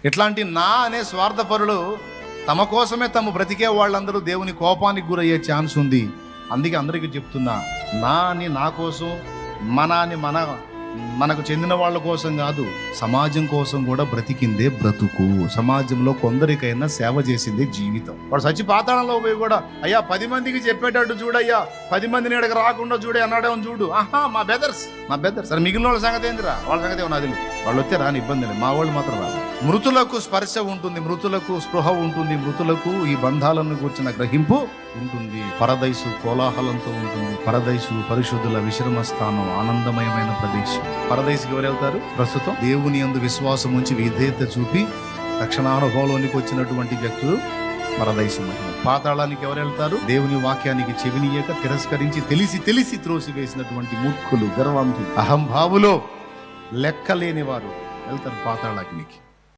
ఇట్లాంటి నా అనే స్వార్థపరులు తమ కోసమే తమ బ్రతికే వాళ్ళందరూ దేవుని కోపానికి గురయ్యే ఛాన్స్ ఉంది. అందుకే అందరికీ చెప్తున్నా, నా అని నా కోసం, మన అని మనకు చెందిన వాళ్ళ కోసం కాదు, సమాజం కోసం కూడా బ్రతికిందే బ్రతుకు. సమాజంలో కొందరికైనా సేవ చేసిందే జీవితం. వాడు చచ్చి పాతాళంలో పోయి కూడా అయ్యా 10 మందికి చెప్పేటట్టు చూడయ్యా, 10 మందిని ఇక్కడికి రాకుండా చూడే అన్నాడేమో చూడు. మా బెదర్స్ సరే, మిగిలిన వాళ్ళ సంగతి ఏందిరా, వాళ్ళ సంగతి ఏమో నదిలి, వాళ్ళు వస్తే రాని ఇబ్బంది లేదు, మా వాళ్ళు మాత్రం రాదు. మృతులకు స్పర్శ ఉంటుంది, మృతులకు స్పృహ ఉంటుంది, మృతులకు ఈ బంధాలను కూర్చిన గ్రహింపు ఉంటుంది. పరదైసు కోలాహలంతో ఉంటుంది. పరదైసు పరిశుద్ధుల విశ్రమ స్థానం, ఆనందమయమైన ప్రదేశం. పరదైసుకి ఎవరు వెళ్తారు? ప్రస్తుతం దేవుని యందు విశ్వాసం ఉంచి విధేయత చూపి రక్షణానుభవంలోనికి వచ్చినటువంటి వ్యక్తులు పరదైసు మహిమ. పాతాళానికి ఎవరు వెళ్తారు? దేవుని వాక్యానికి చెవినియక తిరస్కరించి తెలిసి త్రోసివేసినటువంటి మూర్ఖులు, గర్వంతులు, అహంభావులో లెక్కలేని వారు వెళ్తారు పాతాళాగ్నికి.